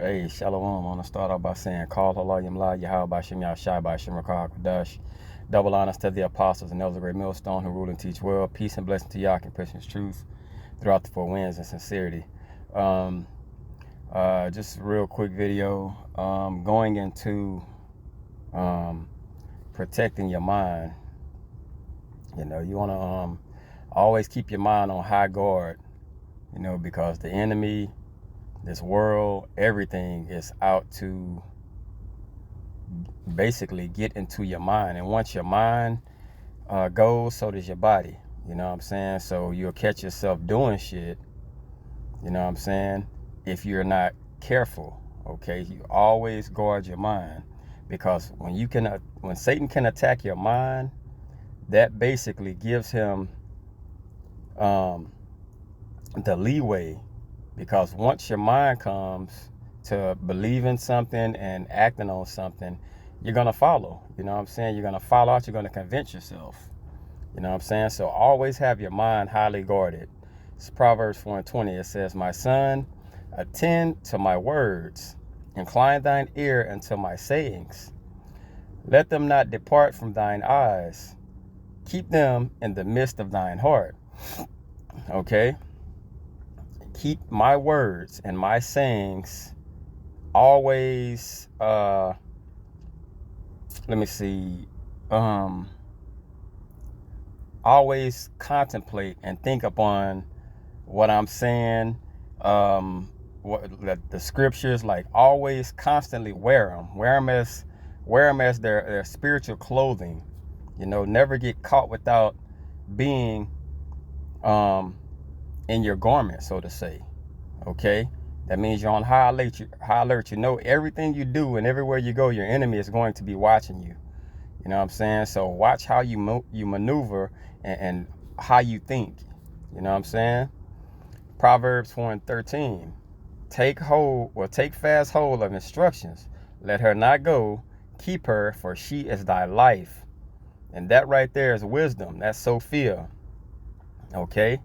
Hey, Shalom. I want to start off by saying, Call Allah Yamla Yahweh Bashem Yahshai Bashem Rakah Kadash. Double honors to the apostles and elders of great millstone who rule and teach well. Peace and blessing to Yah and precious truth throughout the four winds and sincerity. Um, just a real quick video going into protecting your mind. You know, you want to always keep your mind on high guard, you know, because the enemy, this world, everything is out to basically get into your mind. And once your mind goes, so does your body. You know what I'm saying? So you'll catch yourself doing shit, you know what I'm saying, if you're not careful. Okay, you always guard your mind, because when Satan can attack your mind, that basically gives him the leeway. Because once your mind comes to believing something and acting on something, you're going to follow. You know what I'm saying? You're going to follow out. You're going to convince yourself. You know what I'm saying? So always have your mind highly guarded. It's Proverbs 4:20. It says, "My son, attend to my words. Incline thine ear unto my sayings. Let them not depart from thine eyes. Keep them in the midst of thine heart." Okay? Keep my words and my sayings always, let me see, always contemplate and think upon what I'm saying, what the scriptures, like always constantly wear them as their spiritual clothing. You know, never get caught without being in your garment, so to say. Okay, that means you're on high alert. You know, everything you do and everywhere you go, your enemy is going to be watching you. You know what I'm saying? So watch how you maneuver and how you think. You know what I'm saying? Proverbs 4:13. Take fast hold of instructions. Let her not go. Keep her, for she is thy life. And that right there is wisdom. That's Sophia. Okay?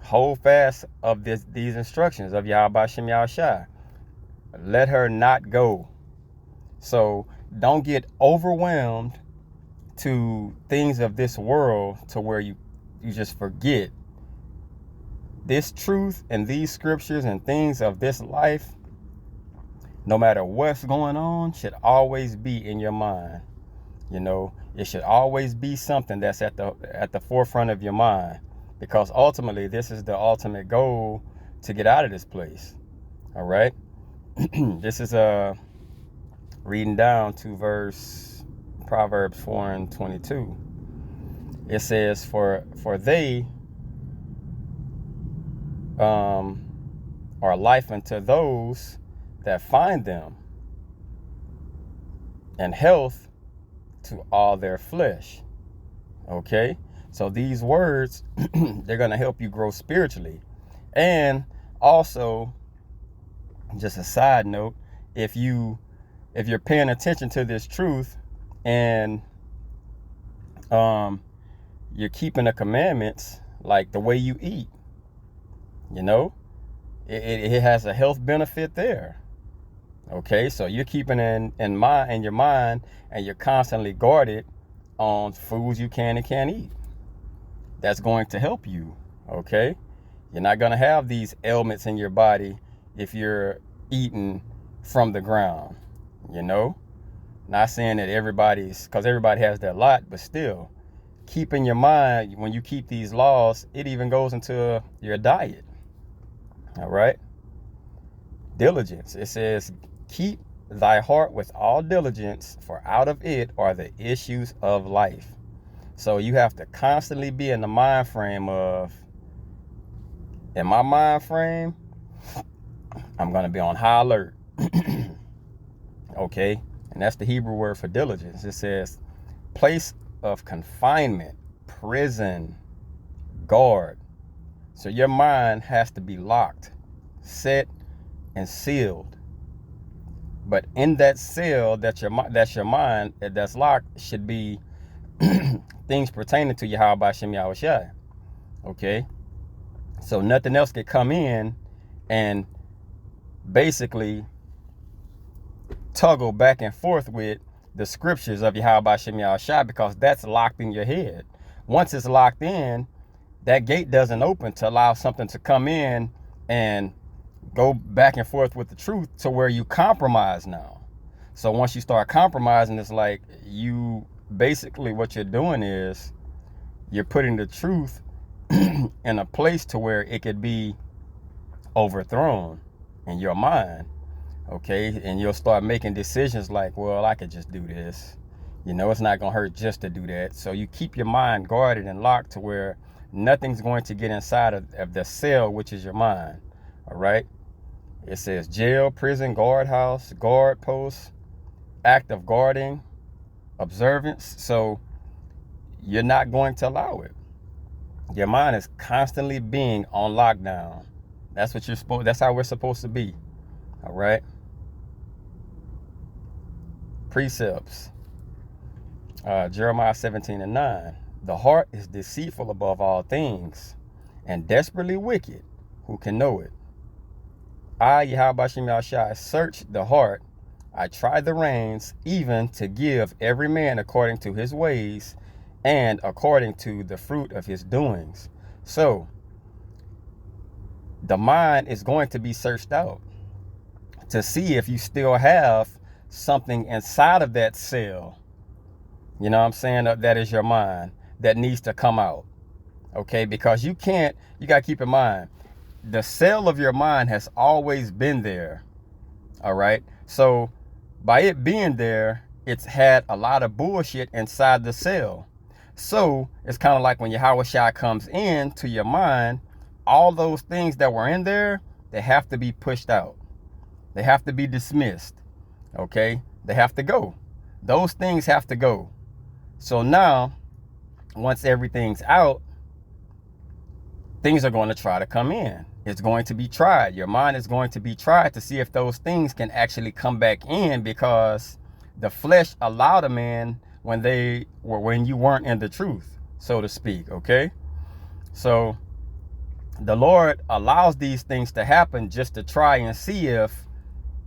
Hold fast of these instructions of Yahweh Shem Yahushai. Let her not go. So don't get overwhelmed to things of this world to where you just forget this truth and these scriptures and things of this life. No matter what's going on, should always be in your mind. You know, it should always be something that's at the forefront of your mind. Because ultimately, this is the ultimate goal, to get out of this place. All right. This is reading down to Proverbs 4:22. It says, for they are life unto those that find them, and health to all their flesh. Okay. So these words, they're going to help you grow spiritually. And also, just a side note, if you're paying attention to this truth and you're keeping the commandments, like the way you eat, you know, it has a health benefit there. Okay, so you're keeping in your mind, and you're constantly guarded on foods you can and can't eat. That's going to help you. Okay, you're not going to have these ailments in your body if you're eating from the ground. You know, not saying that because everybody has their lot, but still, keep in your mind, when you keep these laws, it even goes into your diet. All right. Diligence. It says, keep thy heart with all diligence, for out of it are the issues of life. So you have to constantly be in the mind frame of, in my mind frame, I'm going to be on high alert. Okay. And that's the Hebrew word for diligence. It says place of confinement, prison, guard. So your mind has to be locked, set, and sealed. But in that cell that's your mind that's locked should be things pertaining to Yahweh Shem Yahushai. Okay? So nothing else can come in and basically toggle back and forth with the scriptures of Yahweh Shem Yahushua, because that's locked in your head. Once it's locked in, that gate doesn't open to allow something to come in and go back and forth with the truth to where you compromise now. So once you start compromising, it's like you basically, what you're doing is you're putting the truth in a place to where it could be overthrown in your mind. Okay, and you'll start making decisions like, well, I could just do this. You know, it's not going to hurt just to do that. So you keep your mind guarded and locked to where nothing's going to get inside of the cell, which is your mind. All right. It says jail, prison, guardhouse, guard post, act of guarding, observance. So you're not going to allow it. Your mind is constantly being on lockdown. That's what you're supposed. That's how we're supposed to be. All right. Precepts. Jeremiah 17:9. The heart is deceitful above all things and desperately wicked. Who can know it? I, Yahweh Shem Yahushua, search the heart. I try the reins, even to give every man according to his ways and according to the fruit of his doings. So the mind is going to be searched out to see if you still have something inside of that cell. You know what I'm saying? That is your mind that needs to come out. Okay, because you got to keep in mind, the cell of your mind has always been there. All right. So by it being there, it's had a lot of bullshit inside the cell. So it's kind of like when Yahweh Shai comes in to your mind, all those things that were in there, they have to be pushed out. They have to be dismissed. Okay. They have to go. Those things have to go. So now, once everything's out, things are going to try to come in. It's going to be tried. Your mind is going to be tried to see if those things can actually come back in, because the flesh allowed them in when you weren't in the truth, so to speak. Okay. So the Lord allows these things to happen just to try and see if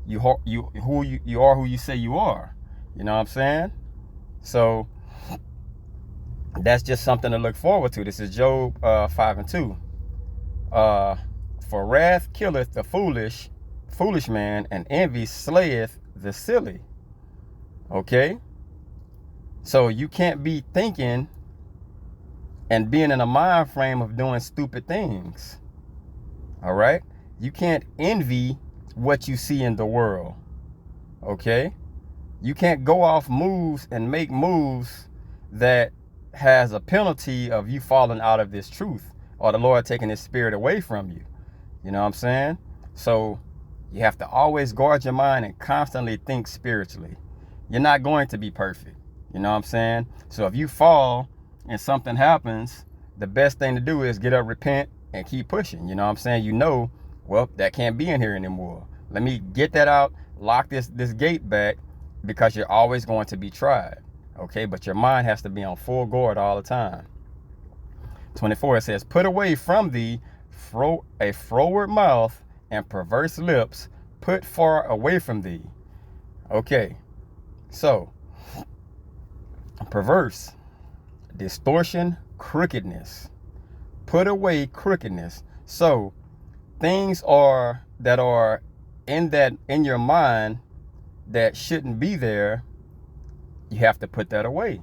you are who you say you are. You know what I'm saying? So that's just something to look forward to. This is Job 5:2. For wrath killeth the foolish man, and envy slayeth the silly. Okay? So you can't be thinking and being in a mind frame of doing stupid things. All right? You can't envy what you see in the world. Okay? You can't go off moves and make moves that has a penalty of you falling out of this truth, or the Lord taking his spirit away from you. You know what I'm saying? So you have to always guard your mind and constantly think spiritually. You're not going to be perfect. You know what I'm saying? So if you fall and something happens, the best thing to do is get up, repent, and keep pushing. You know what I'm saying? You know, well, that can't be in here anymore. Let me get that out, lock this gate back, because you're always going to be tried. Okay, but your mind has to be on full guard all the time. 24, it says, put away from thee a froward mouth and perverse lips, put far away from thee. Okay, so perverse, distortion, crookedness. Put away crookedness. So things that are in your mind that shouldn't be there, you have to put that away.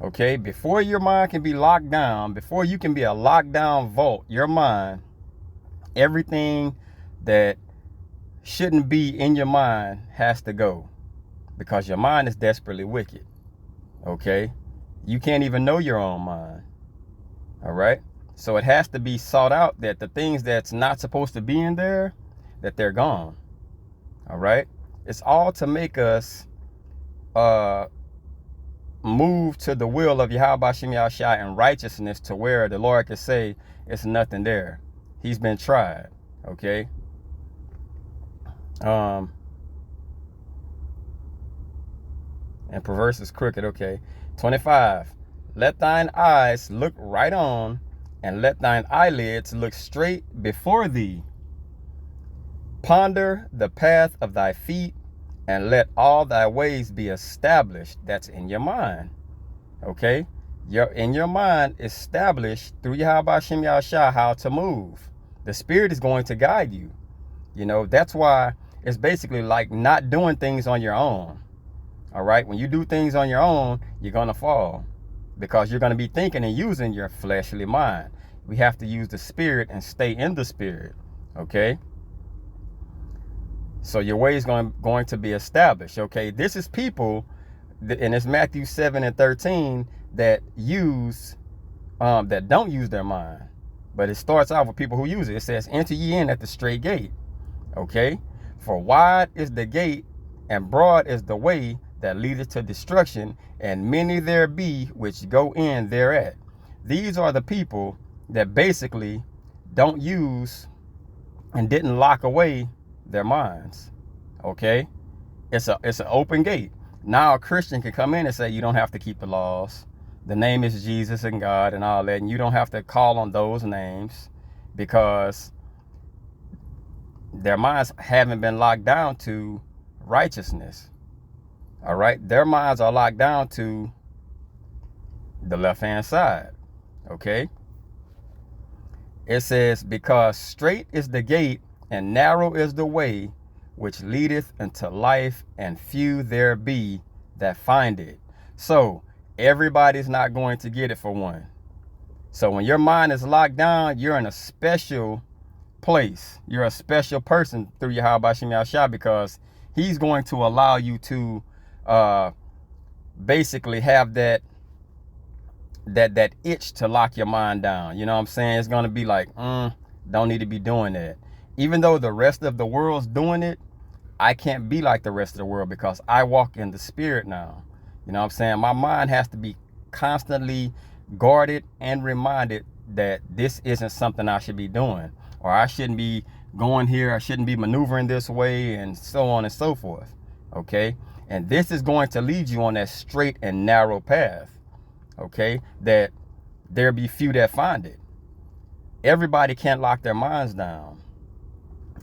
Okay, before your mind can be locked down, before you can be a lockdown vault, your mind, everything that shouldn't be in your mind has to go, because your mind is desperately wicked. Okay, you can't even know your own mind. All right, so it has to be sought out that the things that's not supposed to be in there, that they're gone. All right, it's all to make us move to the will of Yahweh Shem Yahushua in righteousness, to where the Lord can say it's nothing there. He's been tried. Okay. And perverse is crooked. Okay. 25. Let thine eyes look right on, and let thine eyelids look straight before thee. Ponder the path of thy feet, and let all thy ways be established. That's in your mind. Okay? In your mind, establish through Yahweh Hashem Yahushua how to move. The Spirit is going to guide you. You know, that's why it's basically like not doing things on your own. All right? When you do things on your own, you're going to fall, because you're going to be thinking and using your fleshly mind. We have to use the Spirit and stay in the Spirit. Okay? So your way is going to be established. Okay? This is people, and it's Matthew 7:13, that don't use their mind. But it starts off with people who use it. It says, enter ye in at the straight gate. Okay? For wide is the gate, and broad is the way that leadeth to destruction, and many there be which go in thereat. These are the people that basically don't use and didn't lock away their minds. Okay? It's an open gate. Now a Christian can come in and say, you don't have to keep the laws. The name is Jesus and God and all that, and you don't have to call on those names, because their minds haven't been locked down to righteousness. All right? Their minds are locked down to the left-hand side. Okay? It says, because straight is the gate and narrow is the way which leadeth unto life, and few there be that find it. So everybody's not going to get it, for one. So when your mind is locked down, you're in a special place. You're a special person through Yahweh Hashem Yahushua, because he's going to allow you to basically have that itch to lock your mind down. You know what I'm saying? It's going to be like, don't need to be doing that. Even though the rest of the world's doing it, I can't be like the rest of the world, because I walk in the Spirit now. You know what I'm saying? My mind has to be constantly guarded and reminded that this isn't something I should be doing, or I shouldn't be going here, I shouldn't be maneuvering this way, and so on and so forth. Okay? And this is going to lead you on that straight and narrow path. Okay? That there be few that find it. Everybody can't lock their minds down.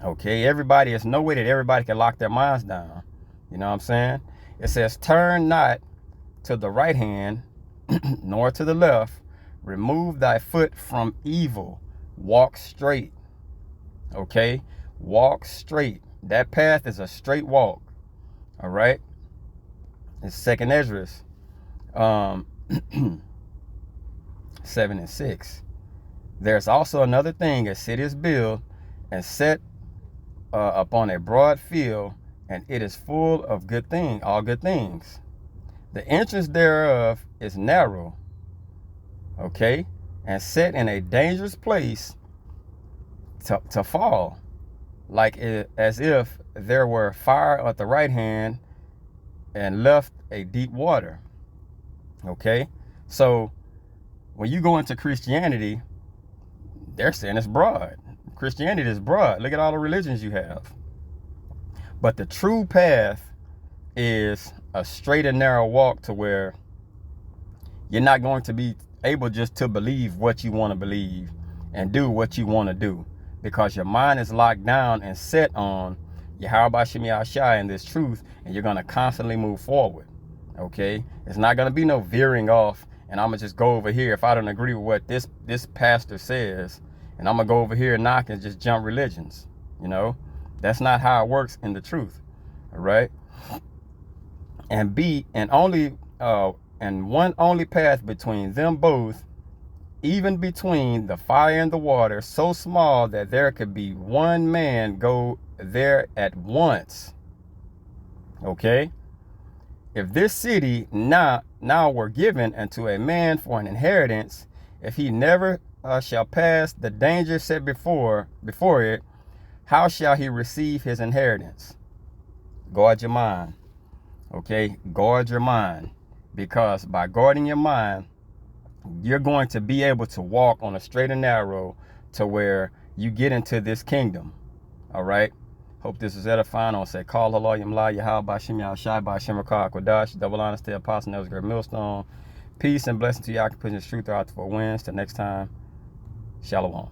Okay? There's no way that everybody can lock their minds down. You know what I'm saying? It says, turn not to the right hand, nor to the left. Remove thy foot from evil. Walk straight. Okay? Walk straight. That path is a straight walk. All right? It's 2nd Esdras 7:6. There's also another thing: a city is built and set upon a broad field, and it is full of all good things. The entrance thereof is narrow, okay, and set in a dangerous place to fall, as if there were fire at the right hand and left a deep water. Okay, so when you go into Christianity, they're saying it's broad. Christianity is broad. Look at all the religions you have. But the true path is a straight and narrow walk, to where you're not going to be able just to believe what you want to believe and do what you want to do, because your mind is locked down and set on Yahweh Hashem Yahushua and this truth, and you're going to constantly move forward. Okay? It's not going to be no veering off, and I'm going to just go over here if I don't agree with what this pastor says, and I'm going to go over here and knock and just jump religions. You know? That's not how it works in the truth. All right? And one only path between them both, even between the fire and the water, so small that there could be one man go there at once. Okay? If this city now were given unto a man for an inheritance, if he never shall pass the danger set before it, how shall he receive his inheritance? Guard your mind. Okay? Guard your mind. Because by guarding your mind, you're going to be able to walk on a straight and narrow, to where you get into this kingdom. All right? Hope this is edifying. I'll say, call Allah Yamla Yahal Bashim Yahshai Bashim Rakar Kwadash. Double honesty, Apostle Nelson Great Millstone. Peace and blessing to y'all. Pushing this truth out the 4 winds. Till next time. Shalom.